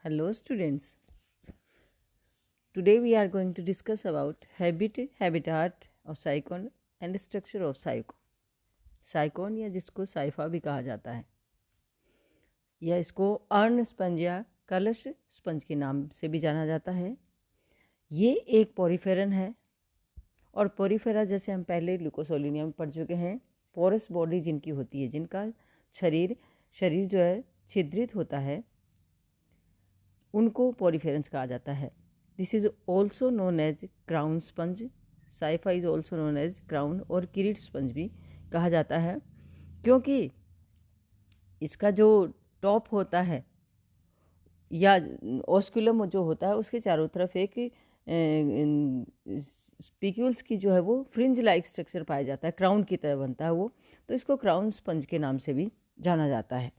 Hello students. Today we are going to discuss about habit, habitat of cycon and structure of cycon. Sycon या जिसको cipher भी कहा जाता है या इसको अर्न स्पंज या कलश स्पंज के नाम से भी जाना जाता है। ये एक पोरिफेरन है और पोरिफेरा जैसे हम पहले ग्लूकोसोलिनिया में पढ़ चुके हैं, पोरस बॉडी जिनकी होती है, जिनका शरीर जो है छिद्रित होता है, उनको पोरिफेरन्स कहा जाता है। This is also known as crown sponge. Scypha is also known as crown और किरीट स्पंज भी कहा जाता है, क्योंकि इसका जो टॉप होता है या ऑस्कुलम जो होता है उसके चारों तरफ एक स्पिक्यूल्स की जो है वो फ्रिंज लाइक स्ट्रक्चर पाया जाता है, क्राउन की तरह बनता है वो, तो इसको क्राउन स्पंज के नाम से भी जाना जाता है।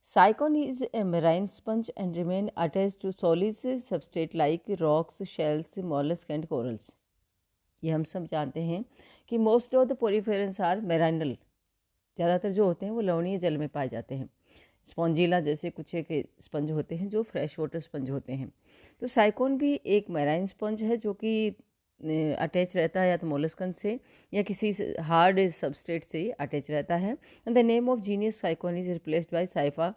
Cycon is a marine sponge and remain attached to solid substrate like rocks, shells, mollusks and corals. ये हम सब जानते हैं कि मोस्ट ऑफ द पोरिफेरन्स आर मैराइनल, ज़्यादातर जो होते हैं वो लवणीय जल में पाए जाते हैं। स्पॉन्जिला जैसे कुछ एक स्पंज होते हैं जो फ्रेश वाटर स्पंज होते हैं, तो साइकोन भी एक मैराइन स्पंज है जो कि अटैच रहता है या तो मोलस्कन से या किसी हार्ड सबस्ट्रेट से अटैच रहता है। And the name of genius sycon is replaced by cipher.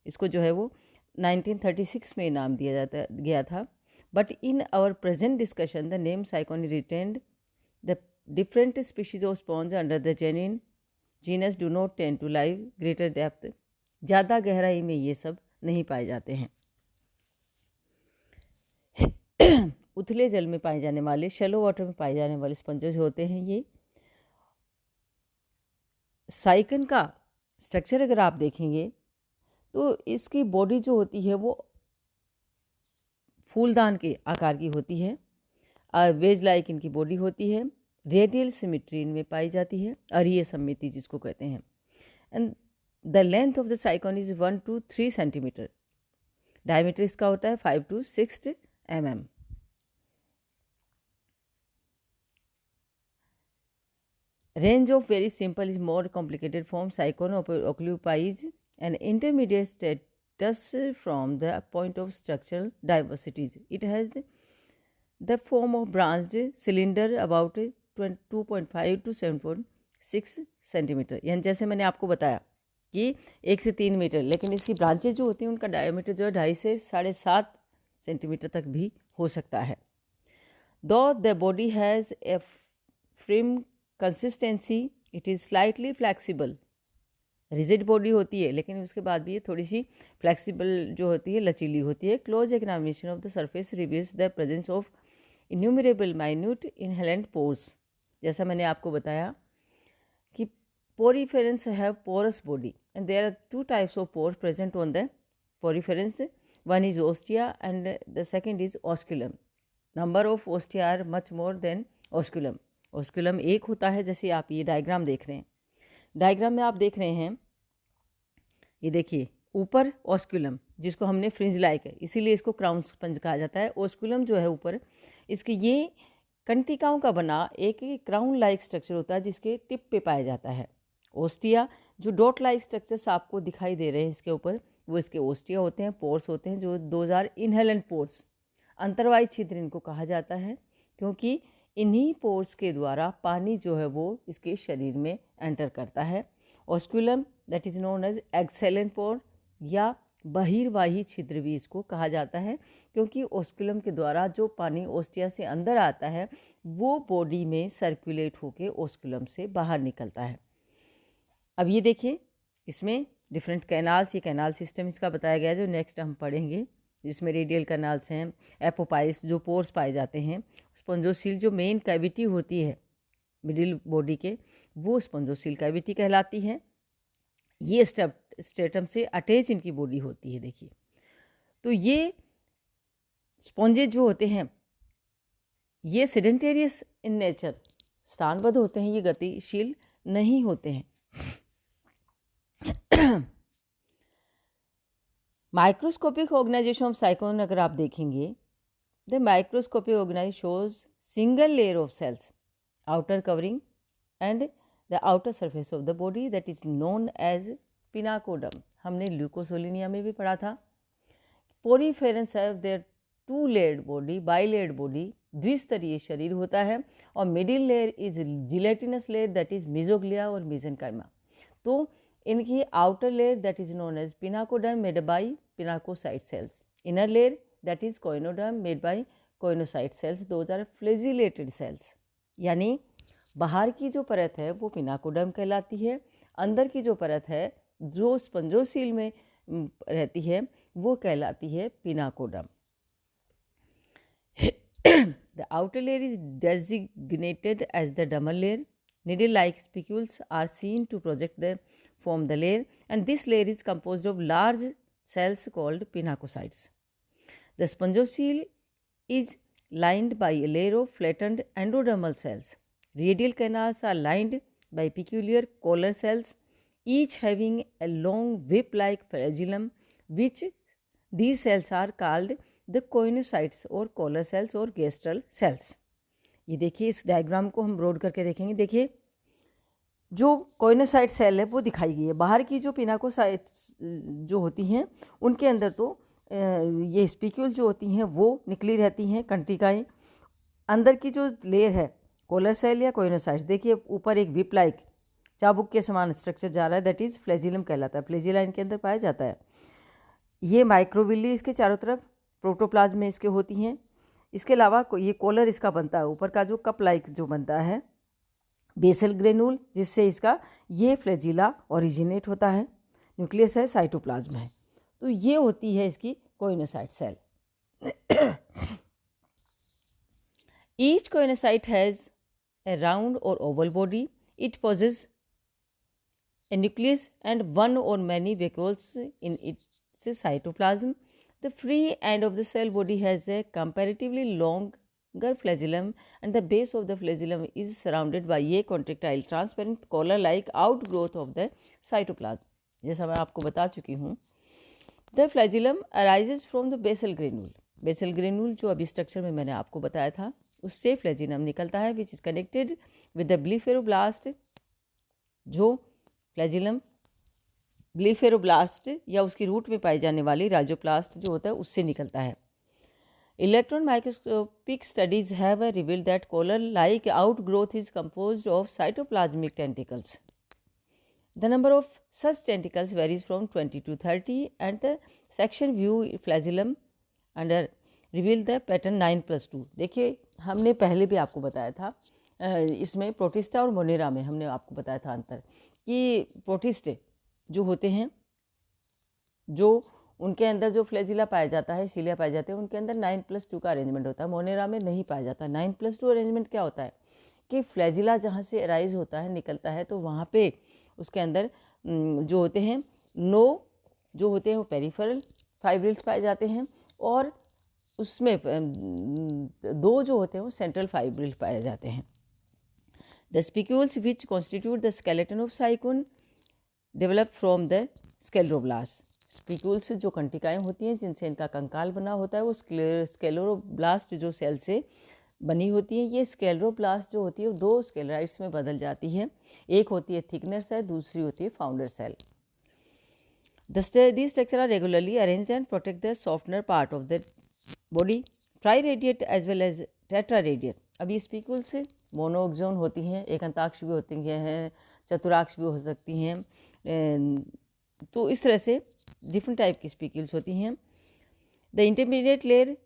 इसको जो है वो 1936 में नाम दिया गया था, but in our present discussion the name Sycon retained. The different species of sponge under the genuine genus do not tend to live greater depth. ज़्यादा गहराई में ये सब नहीं पाए जाते हैं। उथले जल में पाए जाने वाले, शैलो वाटर में पाए जाने वाले स्पंजेस होते हैं ये। साइकन का स्ट्रक्चर अगर आप देखेंगे तो इसकी बॉडी जो होती है वो फूलदान के आकार की होती है, वेज लाइक इनकी बॉडी होती है, रेडियल सिमिट्री इनमें पाई जाती है, अरीय सममिति जिसको कहते हैं। And the length of the साइकॉन is 1 to 3 centimetre. Diameter इसका होता है 5 to 6 mm। Range of very simple is more complicated form. Cycon occupies an intermediate status from the point of structural diversities. It has the form of branched cylinder about 2.5 to 7.6 centimetre. यानी जैसे मैंने आपको बताया कि 1 से 3 metre, लेकिन इसकी branches जो होती हैं उनका डायमीटर जो है 2.5 से 7.5 सेंटीमीटर तक भी हो सकता है। दो the body has a frame consistency, it is slightly flexible. Rigid body होती है लेकिन उसके बाद भी ये थोड़ी सी फ्लैक्सीबल जो होती है, लचीली होती है। Close examination of the surface reveals the presence of innumerable minute inhalant pores. जैसा मैंने आपको बताया कि poriferans have porous body and there are 2 types of pores present on the poriferans. One is ostia and the second is osculum. Number of ostia are much more than osculum. Osculum एक होता है, जैसे आप ये diagram देख रहे हैं, diagram में आप देख रहे हैं, ये देखिए ऊपर ऑस्कुलम जिसको हमने फ्रिंज लाइक है, इसीलिए इसको क्राउन स्पंज कहा जाता है। ऑस्कुलम जो है ऊपर, इसके ये कंटिकाओं का बना एक क्राउन लाइक स्ट्रक्चर होता है जिसके टिप पे पाया जाता है। ओस्टिया जो डॉट लाइक स्ट्रक्चर्स आपको दिखाई दे रहे हैं इसके ऊपर, वो इसके ओस्टिया होते हैं, पोर्स होते हैं जो 2000 इनहेलेंट पोर्स, अंतर्वायी छिद्र इनको कहा जाता है, क्योंकि इन्हीं पोर्स के द्वारा पानी जो है वो इसके शरीर में एंटर करता है। Osculum that is known as excurrent pore या बहिर्वाही छिद्र भी इसको कहा जाता है, क्योंकि ऑस्कुलम के द्वारा जो पानी ओस्टिया से अंदर आता है वो बॉडी में सर्कुलेट होकर ऑस्कुलम से बाहर निकलता है। अब ये देखिए इसमें डिफरेंट कैनाल्स, ये कैनाल सिस्टम इसका बताया गया है जो नेक्स्ट हम पढ़ेंगे, जिसमें रेडियल कैनाल्स हैं, एपोपाइस जो पोर्स पाए जाते हैं, स्पंजोसील जो मेन कैविटी होती है मिडिल बॉडी के, वो स्पंजोसील कैविटी कहलाती है। ये स्ट्रेटम से अटैच इनकी बॉडी होती है। देखिए तो ये स्पॉन्जेज जो होते हैं ये सेडेंटेरियस इन नेचर, स्थानबद्ध होते हैं, ये गतिशील नहीं होते हैं। माइक्रोस्कोपिक ऑर्गेनाइजेशन ऑफ साइकोन अगर आप देखेंगे, the microscopic organization shows single layer of cells, outer covering and the outer surface of the body that is known as pinacoderm. हमने ल्यूकोसोलिनिया में भी पढ़ा था। Poriferans have their two layered body, bilayered body, द्विस्तरीय शरीर होता है, और middle layer is gelatinous layer that is mesoglea और मिजेनकाइमा। तो इनकी outer layer that is known as pinacoderm made by pinacocyte cells, inner layer that is choanoderm made by choanocyte cells, those are flagellated cells. यानी बाहर की जो परत है वो पिनाकोडर्म कहलाती है, अंदर की जो परत है जो स्पंजोसील में रहती है वो कहलाती है पिनाकोडर्म। The outer layer is designated as the dermal layer. Needle-like spicules are seen to form the layer, and this layer is composed of large cells called pinacocytes. The spongocoel is lined by a layer of flattened endodermal cells. Radial canals are lined by peculiar collar cells, each having a long whip-like flagellum, which these cells are called the coenocytes और collar sales और गेस्ट्रल sales. ये देखिए, इस diagram को हम broad करके देखेंगे। देखिए, जो कोइनोसाइट सेल है वो दिखाई गई है। बाहर की जो पिनाकोसाइट्स जो होती हैं उनके अंदर तो ये स्पिक्यूल जो होती हैं वो निकली रहती हैं, कंट्रिकाएँ। अंदर की जो लेयर है कॉलर सेल या कोइनोसाइट्स, देखिए ऊपर एक विप लाइक चाबुक के समान स्ट्रक्चर जा रहा है, दैट इज़ फ्लैजिलम कहलाता है। फ्लैजिला इनके अंदर पाया जाता है। ये माइक्रोविल्ली इसके चारों तरफ प्रोटोप्लाज्म में इसके होती हैं। इसके अलावा ये कॉलर इसका बनता है, ऊपर का जो कप लाइक जो बनता है बेसल ग्रेनूल, जिससे इसका ये फ्लैजिला ओरिजिनेट होता है। न्यूक्लियस है, साइटोप्लाज्म है। तो ये होती है इसकी choanocyte cell. Each choanocyte has a round और oval body. It possesses a nucleus and one or many vacuoles in its cytoplasm. The free end of the cell body has a comparatively longer flagellum, and the base of the flagellum is surrounded by a contractile transparent collar-like outgrowth of the cytoplasm. जैसा मैं आपको बता चुकी हूँ, the flagellum arises from the basal granule. Basal granule जो अभी structure में मैंने आपको बताया था, उससे फ्लैजिलम निकलता है, which is connected with the blephoroblast, जो फ्लैजिलम ब्लीफेरोब्लास्ट या उसकी रूट में पाई जाने वाली राइजोप्लास्ट जो होता है उससे निकलता है। Electron microscopic studies have revealed that collar like outgrowth is composed of cytoplasmic tentacles. The number of such tentacles varies from 20 to 30 and the section view flagellum under reveal the pattern 9+2। देखिए, हमने पहले भी आपको बताया था, इसमें protista और Monera में हमने आपको बताया था अंतर, कि प्रोटिस्टे जो होते हैं, जो उनके अंदर जो फ्लैजिला पाया जाता है, सीलिया पाए जाते हैं, उनके अंदर 9+2 का अरेंजमेंट होता है। मोनेरा में नहीं पाया जाता। 9+2 अरेंजमेंट क्या होता है कि फ्लैजिला जहाँ से अराइज होता है, निकलता है, तो वहाँ पे उसके अंदर जो होते हैं जो होते हैं वो पेरिफेरल फाइब्रिल्स पाए जाते हैं, और उसमें 2 जो होते हैं वो सेंट्रल फाइब्रिल पाए जाते हैं। The spicules which constitute the skeleton of sycon develop from the scleroblast. Spicules जो कंटिकाएँ होती हैं जिनसे इनका कंकाल बना होता है, वो स्केलेरोब्लास्ट जो सेल से बनी होती है। ये स्केलेरोब्लास्ट जो होती है वो 2 स्केलेराइड्स में बदल जाती है। एक होती है थिकनर सेल, दूसरी होती है founder cell. These structures are regularly arranged and protect the softener part of the body. Triradiate as well as tetraradiate. अब ये स्पिक्यूल्स मोनोक्सोन होती हैं, एकांताक्ष भी होती हैं, चतुराक्ष भी हो सकती हैं। तो इस तरह से डिफरेंट टाइप की स्पिक्यूल्स होती हैं। The intermediate layer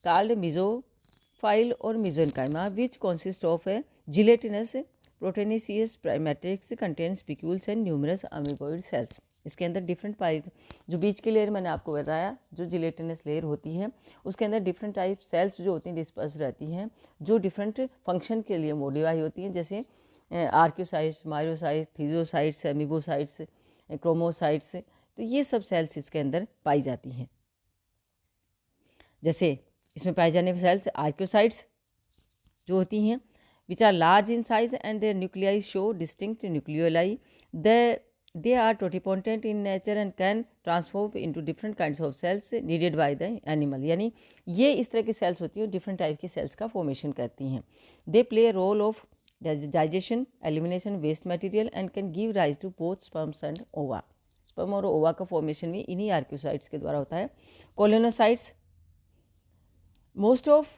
called mesoglea और mesenchyma which consist of a gelatinous proteinaceous prime matrix contain spicules and numerous amoeboid cells. इसके अंदर डिफरेंट टाइप, जो बीच की लेयर मैंने आपको बताया जो जिलेटिनस लेयर होती है, उसके अंदर डिफरेंट टाइप सेल्स जो होती हैं डिस्पर्स रहती हैं, जो डिफरेंट फंक्शन के लिए मोडिफाई होती हैं, जैसे आर्क्योसाइट्स, मायोसाइट्स, थीजोसाइट्स, अमीबोसाइट्स, क्रोमोसाइट्स। तो ये सब सेल्स इसके अंदर पाई जाती हैं। जैसे इसमें पाए जाने वाले सेल्स आर्क्योसाइट्स जो होती हैं, which are large in size and their nuclei show distinct nucleoli. They are totipotent in nature and can transform into different kinds of cells needed by the animal. यानी ये इस तरह की सेल्स होती हैं, डिफरेंट टाइप की sales का formation करती हैं। They play a role of digestion, elimination, waste material and can give rise to both sperms and ova. Sperm और ओवा का फॉर्मेशन भी इन्हीं आर्क्योसाइट्स के द्वारा होता है। Collencytes, most of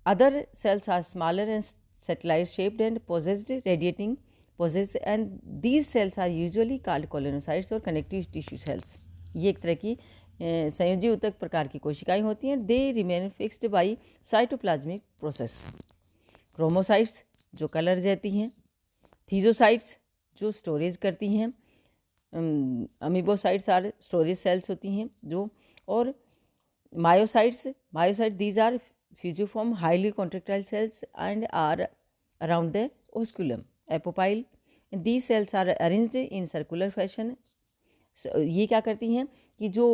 other cells are smaller and satellite shaped and possess and these cells are usually called colonocytes और connective tissue cells। ये एक तरह की संयोजी ऊतक प्रकार की कोशिकाएं होती हैं। They remain fixed by cytoplasmic process. Chromocytes जो कलर देती हैं, थीजोसाइट्स जो स्टोरेज करती हैं, अमीबोसाइट्स आर स्टोरेज सेल्स होती हैं जो, और myocytes these are fusiform highly contractile cells and are around the osculum apopyle। these cells are arranged in circular fashion। ये क्या करती हैं कि जो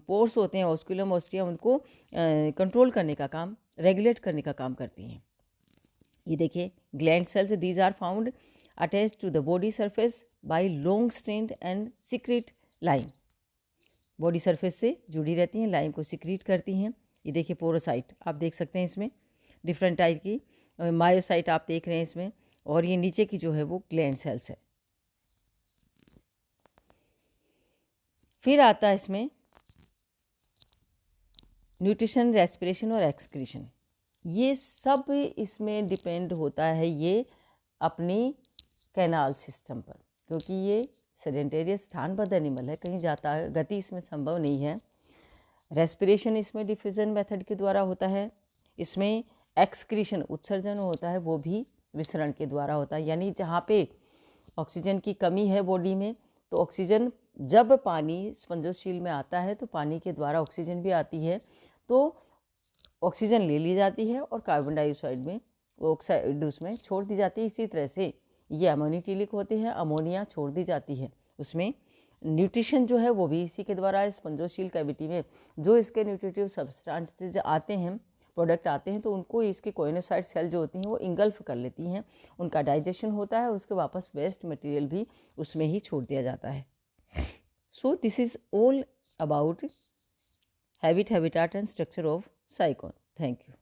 पोर्स होते हैं ओस्कुलम ओस्टियम उनको कंट्रोल करने का काम, रेगुलेट करने का काम करती हैं। ये देखिए gland cells, these are found attach to the body surface by long strand and secrete lime. Body surface से जुड़ी रहती हैं, लाइम को सिक्रीट करती हैं। ये देखिए पोरोसाइट आप देख सकते हैं, इसमें डिफरेंट टाइप की मायोसाइट आप देख रहे हैं इसमें, और ये नीचे की जो है वो ग्लैंड सेल्स है। फिर आता है इसमें न्यूट्रिशन, रेस्पिरेशन और एक्सक्रीशन। ये सब इसमें डिपेंड होता है ये अपनी कैनाल सिस्टम पर, क्योंकि ये सेडेंटेरियस स्थानबद्ध एनिमल है, कहीं जाता है, गति इसमें संभव नहीं है। रेस्पिरेशन इसमें डिफ्यूजन मेथड के द्वारा होता है। इसमें एक्सक्रीशन उत्सर्जन होता है, वो भी विसरण के द्वारा होता है। यानी जहाँ पे ऑक्सीजन की कमी है बॉडी में, तो ऑक्सीजन जब पानी स्पंजोशील में आता है तो पानी के द्वारा ऑक्सीजन भी आती है, तो ऑक्सीजन ले ली जाती है और कार्बन डाइऑक्साइड में ऑक्साइड उसमें छोड़ दी जाती है। इसी तरह से ये अमोनिटिलिक होते हैं, अमोनिया छोड़ दी जाती है उसमें। न्यूट्रिशन जो है वो भी इसी के द्वारा, स्पंजोशील कैविटी में जो इसके न्यूट्रिटिव सब्सटेंसेस आते हैं, प्रोडक्ट आते हैं, तो उनको इसके कोइनोसाइट सेल जो होती हैं वो इंगल्फ कर लेती हैं, उनका डाइजेशन होता है, उसके वापस वेस्ट मटेरियल भी उसमें ही छोड़ दिया जाता है। So this is all about habit, habitat and structure of sycon. Thank you.